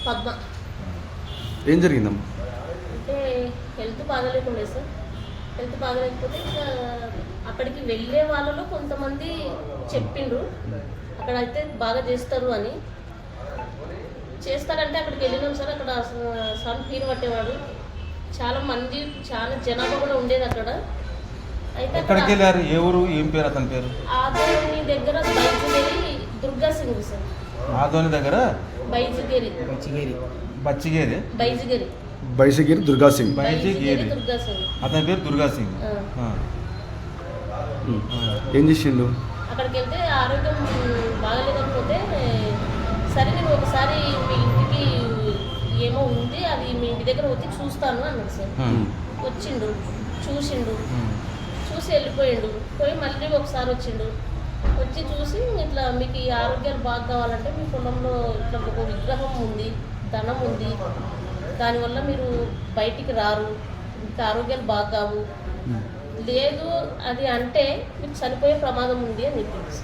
పద్మ. ఏం జరిగిందమ్మా? అంటే హెల్త్ బాగాలేకుండే సార్. హెల్త్ బాగాలేకపోతే ఇంకా అక్కడికి వెళ్ళే వాళ్ళలో కొంతమంది చెప్పిండ్రు అక్కడ అయితే బాగా చేస్తారు అని. చేస్తారంటే అక్కడికి వెళ్ళినాం సార్. అక్కడ సన్ పీరు పట్టేవాడు, చాలా మంది, చాలా జనాభా కూడా ఉండేది అక్కడ. అయితే ఎక్కడికి వెళ్ళారు? ఏ ఊరు, ఏం పేరు అతని పేరు? ఆదోని దగ్గర బైజిగేరి దుర్గా సింగ్ సార్. ఆదోని దగ్గర బైజిగేరి బైసిగిరి దుర్గా సింగ్. దుర్గా సింగ్ అతని పేరు దుర్గా సింగ్. ఏం చేసిండు? అక్కడికి వెళ్తే ఆరోగ్యం బాగలేకపోతే సరే నేను ఒకసారి మీ ఇంటికి ఏమో ఉంది అది మీ ఇంటి దగ్గర వచ్చి చూస్తాను అన్నాడు సార్. వచ్చిండు, చూసిండు, చూసి వెళ్ళిపోయిండు. పోయి మళ్ళీ ఒకసారి వచ్చిండు, వచ్చి చూసి ఇట్లా మీకు ఈ ఆరోగ్యాలు బాగా కావాలంటే మీ పొలంలో ఇట్లా ఒక విగ్రహం ఉంది, ధనం ఉంది, దానివల్ల మీరు బయటికి రారు, మీకు ఆరోగ్యాలు బాగా కావు, లేదు అది అంటే మీకు చనిపోయే ప్రమాదం ఉంది అని చెప్పింది.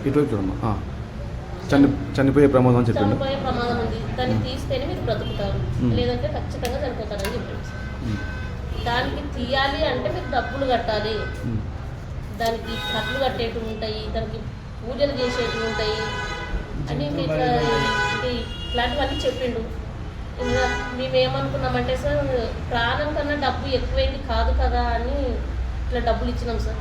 ఇటువైపు చూడమ్మా. చనిపోయే ప్రమాదం చెప్పింది. చనిపోయే ప్రమాదం ఉంది, దాన్ని తీస్తేనే మీరు బ్రతుకుతారు, లేదంటే ఖచ్చితంగా చనిపోతారని చెప్పింది. దానికి తీయాలి అంటే మీరు డబ్బులు కట్టాలి, దానికి కట్లు కట్టేటివి ఉంటాయి, దానికి పూజలు చేసేటివి ఉంటాయి అని ఇట్లాంటివన్నీ చెప్పిండు. ఇంకా మేమేమనుకున్నామంటే సార్ ప్రాణం కన్నా డబ్బు ఎక్కువైంది కాదు కదా అని ఇట్లా డబ్బులు ఇచ్చినాం సార్.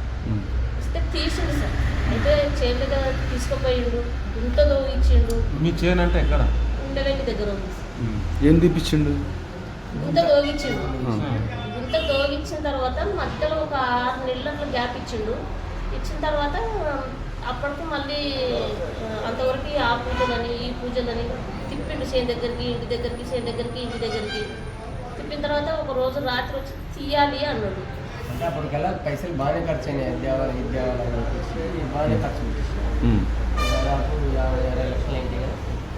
ఇస్తే తీసిండు సార్. అయితే చేనుగా తీసుకుపోయిండు, గుంత దోగిచ్చిండు. మీ చేను అంటే ఎక్కడ? ఉండవేంటి దగ్గర ఉంది సార్. ఏం తీపిచ్చిండు? గుంత దోగిచ్చిండు. గుంత దోగిచ్చిన తర్వాత మధ్యలో ఒక 6 నెలలు అట్లా గ్యాప్ ఇచ్చిండు. ఇచ్చిన తర్వాత అప్పటికి మళ్ళీ అంతవరకు ఆ పూజలని ఈ పూజలని తిప్పిండు. చేను దగ్గరికి, ఇంటి దగ్గరికి, చేను దగ్గరికి, ఇంటి దగ్గరికి తిప్పిన తర్వాత ఒక రోజు రాత్రి వచ్చి తీయాలి అన్నాడు. అంటే అప్పటికల్లా పైసలు బాగానే ఖర్చు అయినాయి. ఇది దేవాలని చెప్పేసి బాగానే ఖర్చు పెట్టేసి దాదాపు 50-60 లక్షలు అయితే కదా.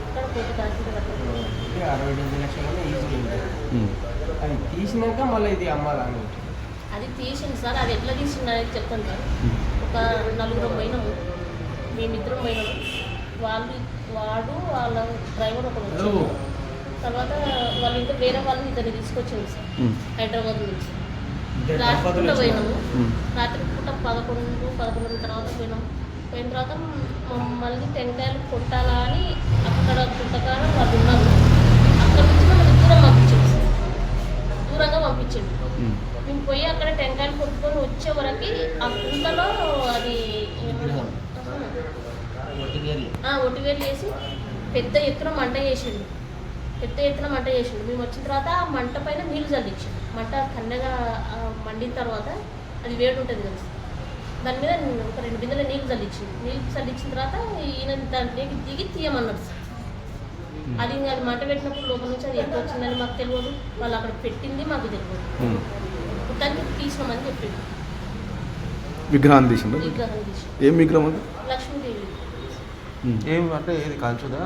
అక్కడ కోటి కాల్చింది కట్టాలి. 60-70 లక్షలు ఈజీగా ఉంటుంది. అది తీసినాక మళ్ళీ ఇది అమ్మాలని అది తీసింది సార్. అది ఎట్లా తీసింది అనేది చెప్తాను సార్. ఒక 4 పోయినాము, మేమిద్దరం పోయినాము. వాడు వాళ్ళ డ్రైవర్ ఒకరు వచ్చారు. తర్వాత వాళ్ళు ఇంకా వేరే వాళ్ళని ఇద్దరిని తీసుకొచ్చింది సార్ హైదరాబాద్ నుంచి. రాత్రి పూట పోయినాము. రాత్రి పూట 11 తర్వాత పోయినాము. పోయిన తర్వాత మళ్ళీ టెంకాయలు కొట్టాలా అని అక్కడ పుట్టకాడ వాళ్ళు ఉన్నారు. అక్కడ నుంచి మమ్మల్ని దూరం పంపించింది సార్. దూరంగా పంపించింది. మేము పోయి అక్కడ టెంకాయలు కొట్టుకొని వచ్చే వరకు ఆ కుంటలో అది ఒటివేలు వేసి పెద్ద ఎత్తున మంట చేసిండు. మేము వచ్చిన తర్వాత ఆ మంట పైన నీళ్ళు చల్లించిండు. మంట కన్నగా మండిన తర్వాత అది వేడి ఉంటుంది కదా, దాని మీద ఒక 2 బిందెల నీళ్ళు చల్లించిన తర్వాత ఈయన దాంట్లోకి దిగి తీయమన్నాడు సార్. అది మంట పెట్టినప్పుడు లోపల నుంచి అది ఎక్కడ వచ్చిందని మాకు తెలియదు, వాళ్ళు అక్కడ పెట్టింది మాకు తెలియదు. దానికి తీసినామని చెప్పిండు. విగ్రహాన్ని తీసిండు. ఏం విగ్రహం అది? లక్ష్మీదేవి. ఏం అంటే ఏది కంచుదా?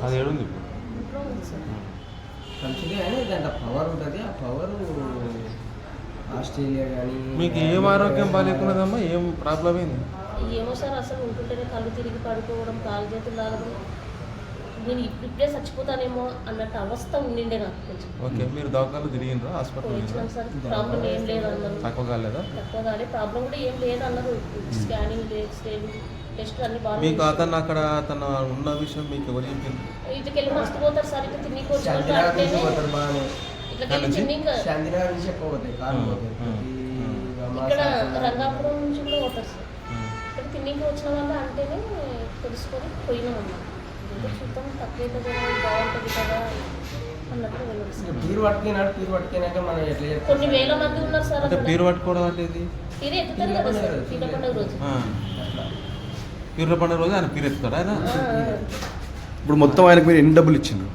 అది ఏడుంది మంచిదే కానీ దాంట్లో పవర్ ఉంటుంది. ఆ పవర్ ఆస్ట్రేలియా కానీ. మీకు ఏం ఆరోగ్యం బాగాలేకున్నదమ్మా? ఏం ప్రాబ్లం ఏంది? ఏమో సార్, అసలు ఉంటుంటేనే కళ్ళు తిరిగి పడుకోవడం, కాలు చేతులు లాగడం, నేను ఇప్పుడే చచ్చిపోతానేమో అన్నట్టు అవస్థ ఉండిండే నాకు కొంచెం. ఓకే, మీరు దవాఖానలో తిరిగిండ్రా? హాస్పిటల్ వచ్చినాం సార్. ప్రాబ్లం ఏం లేదు అన్నారు. తక్కువ కాలేదా? తక్కువ కాలే, ప్రాబ్లం కూడా ఏం లేదు అన్నారు. స్కానింగ్ టెస్ట్ అన్ని బాగా. మీకు అతను అక్కడ అతను ఉన్న విషయం మీకు ఎవరు చెప్పింది? ఇటుకెళ్ళి మస్తు పోతారు సార్. ఇట్లా తిన్నీకి వచ్చి ఇట్లా శాంతినగర్ నుంచి ఎక్కువ పోతాయి కార్లు. ఇక్కడ రంగాపురం నుంచి కూడా పోతారు సార్. ఇక్కడ తిన్నీకి వచ్చిన వాళ్ళు అంటేనే తెలుసుకొని పోయినామన్నా. చూద్దాం తక్కువ బాగుంటుంది కదా అన్నట్టు వెళ్ళారు. పీరు పట్టుకున్నాక మనం ఎట్లా కొన్ని వేల మంది ఉన్నారు సార్. అంటే పీరు పట్టుకోవడం అంటే ఇది పీరు ఎత్తుతారు కదా సార్. పీర్ల పండుగ రోజు ఆయన పీరు ఎత్తుతాడు ఆయన. ఇప్పుడు మొత్తం ఆయనకు మీరు ఎన్ని డబ్బులు ఇచ్చిండ్రు?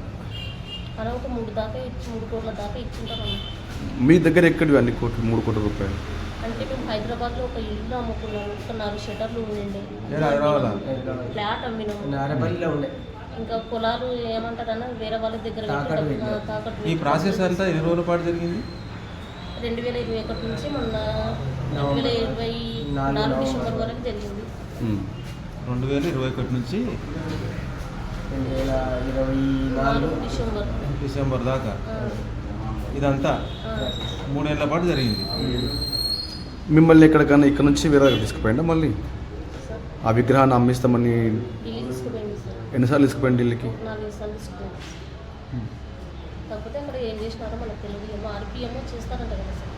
అలా ఒక 3 కోట్ల దాకా ఇచ్చింటాం. మీ దగ్గర ఎక్కడివి అన్ని కోట్లు? 3 కోట్ల రూపాయలు అంటే మేము హైదరాబాద్లో ఒక ఇల్లు అమ్ముకున్నాము. ఒక 4 షటర్లు ఉండే ఫ్లాట్ అమ్మినాము. ఉండే ఇంకా పొలాలు ఏమంటారన్నా వేరే వాళ్ళ దగ్గర తాకట్టు. ఈ ప్రాసెస్ అంతా ఎన్ని రోజుల పాటు జరిగింది? 2021 నుంచి మొన్న 2024 డిసెంబర్ వరకు జరిగింది. 2021 నుంచి 2024 డిసెంబర్. డిసెంబర్ దాకా ఆ, ఇదంతా ఆ. 3 ఏళ్ల పాటు జరిగింది. మిమ్మల్ని ఎక్కడికన్నా ఇక్కడ నుంచి వేరే దగ్గర తీసుకుపోయిందా మళ్ళీ సార్ ఆ విగ్రహాన్ని అమ్మిస్తామని ఢిల్లీ తీసుకుపోయింది సార్. ఎన్నిసార్లు తీసుకుపోయింది ఢిల్లీకి 4 సార్లు తీసుకుపోయింది. కాకపోతే అక్కడ ఏం చేసినారో మనకు తెలియదు. ఏమో ఆర్పీ ఏమో చేస్తారంట కదా సార్.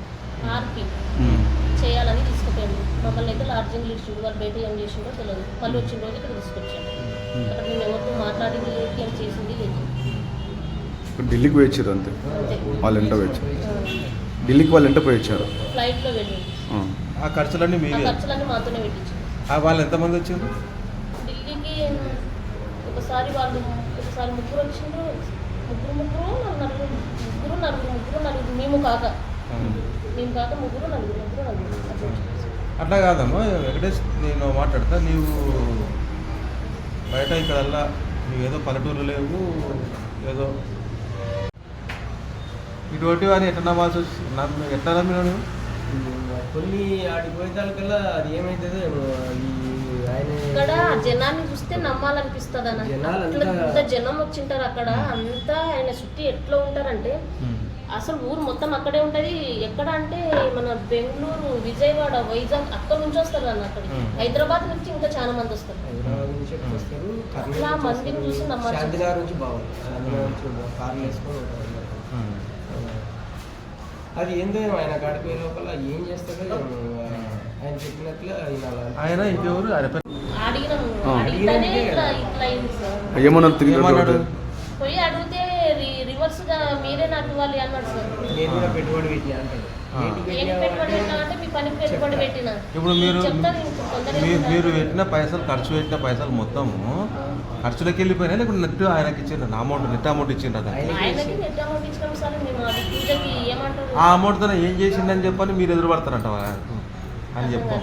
ఆర్పీ చేయాలని తీసుకుపోయాము. మమ్మల్ని అయితే లాడ్జింగ్ ఇచ్చిండు. వాళ్ళు బయట ఏం చేసిండో తెలియదు. మళ్ళీ వచ్చిన రోజు ఇక్కడ తీసుకొచ్చాము. అక్కడ మేము ఎవరితో మాట్లాడింది లేదు, ఏం చేసింది లేదు. ఢిల్లీకి పోయించారు అంతే, అంతే. వాళ్ళు ఎంట పోయించారు. ఢిల్లీకి వాళ్ళు ఎంట పోయించారు. ఫ్లైట్లో వెళ్ళింది. ఆ ఖర్చులన్నీ ఆ మీవే. ఖర్చులన్నీ మాతోనే పెట్టించారు. వాళ్ళు ఎంతమంది వచ్చిండ్రు? ఢిల్లీకి ఒకసారి ముగ్గురు వచ్చిండ్రు. నలుగురు మేము కాక ముగ్గురు నలుగురు అట్లా వచ్చిండ్రు. అట్లా కాదమ్మా వెంకటేష్, నేను మాట్లాడతా. నీవు బయట ఇక్కడల్లా నువ్వేదో పల్లెటూరు లేవు, ఏదో ఇటువంటి వారిని ఎట్లా నమ్మాల్సి వచ్చి ఎట్లా నమ్మినాడు? కొన్ని ఆడిపోయేదానికల్లా అది ఏమైతుందో ఏమో. ఆయన ఇక్కడ జనాన్ని చూస్తే నమ్మాలనిపిస్తుంది అన్న. జనాలంతా- అట్లా ఇంత జనం వచ్చింటారు అక్కడ. అంతా ఆయన చుట్టూ ఎట్లా ఉంటారంటే అసలు ఊరు మొత్తం అక్కడే ఉంటది. ఎక్కడ అంటే మన బెంగళూరు, విజయవాడ, వైజాగ్ అక్కడ నుంచి వస్తారు అన్న. అక్కడికి హైదరాబాద్ నుంచి ఇంకా చాలా మంది వస్తారు. హైదరాబాద్ నుంచి వస్తారు. అట్లా మందిని చూసి నమ్మాలి. శాంతినగర్ నుంచి బాగుంది. శాంతినగర్ నుంచి కార్లు వేసుకొని ఉంటారు. అది ఏందో ఏమో ఆయన కాడిపోయే లోపల ఏం చేస్తాడో ఏమో. ఆయన చెప్పినట్లు ఆయన ఇంకెవరు అడిగినాము. ఆ. అడిగితేనే ఇట్లా అయింది సార్. ఏమన్నారు తిరిగి ఏమన్నాడు? పోయి అడిగితే రివర్స్ గా మీరే నాకు ఇవ్వాలి అన్నాడు సార్. నేను కూడా పెట్టుబడి పెట్టి అంటాడు. ఏం పెట్టుబడి పెట్టినా అంటే మీ పనికి పెట్టుబడి పెట్టినా. ఇప్పుడు మీరు చెప్తాను ఇంకో తొందరగా మీరు పెట్టిన పైసలు, ఖర్చు పెట్టిన పైసలు మొత్తము ఖర్చులోకి వెళ్ళిపోయినా, లేకుంటే నెట్ ఆయనకి ఇచ్చిండ్రు? అమౌంట్ నెట్ అమౌంట్ ఇచ్చిండ్రు అతనికి. ఆయనకి నెట్ అమౌంట్ ఇచ్చినాం సార్. మేము అది పూజకి ఏమంటారు ఆ అమౌంట్తో ఏం చేసిండని చెప్పని మీరు ఎదురు పడతారంట అని చెప్పు.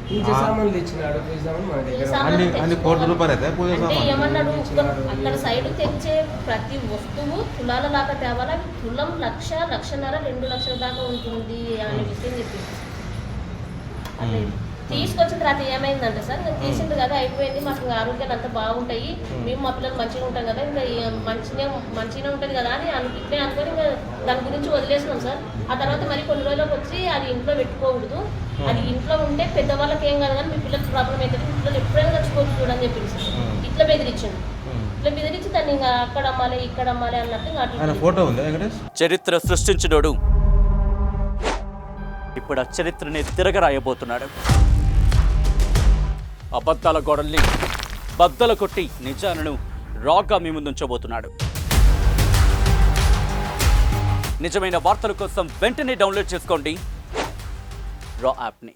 పూజ సామాన్లు తెచ్చినాడు. పూజ సామాన్లు మన దగ్గర అన్ని అన్ని కోట్ల రూపాయలు అయితే పూజ అంటే సామాన్. ఏమన్నాడు, అక్కడ సైడ్ తెచ్చే ప్రతి వస్తువు తులాల దాకా తేవాలి. అవి తులం 1,00,000, 1,50,000, 2 లక్షల దాకా ఉంటుంది అనే విషయం చెప్పింది. అదే తీసుకొచ్చిన తర్వాత ఏమైందంటే సార్, ఇంకా తీసింది కదా అయిపోయింది. మాకు ఇంకా ఆరోగ్యాలు అంతా బాగుంటాయి, మేము మా పిల్లలు మంచిగా ఉంటాం కదా, ఇంకా మంచిగా ఉంటుంది కదా అని ఇట్లే అనుకొని ఇంకా దాని గురించి వదిలేసినాం సార్. ఆ తర్వాత మరి కొన్ని రోజులకు వచ్చి అది ఇంట్లో పెట్టుకోకూడదు, అది ఇంట్లో ఉంటే పెద్దవాళ్ళకి ఏం కాదు కానీ మీ పిల్లలకి ప్రాబ్లం అవుతుంది, మీ పిల్లలు ఎప్పుడైనా చచ్చిపోతుంది చూడని చెప్పింది సార్. ఇట్లా బెదిరించండి. ఇట్లా బెదిరించి దాన్ని ఇంకా అక్కడ అమ్మాలి ఇక్కడ అమ్మాలి అన్నట్టు ఇంకా ఆయన ఫోటో ఉంది వెంకటేష్. చరిత్ర సృష్టించినోడు ఇప్పుడు ఆ చరిత్రని తిరగరాయబోతున్నాడు. అబద్ధాల గోడల్ని బద్దలు కొట్టి నిజాలను రాగా మీ ముందుంచబోతున్నాడు. నిజమైన వార్తల కోసం వెంటనే డౌన్లోడ్ చేసుకోండి రా యాప్ని.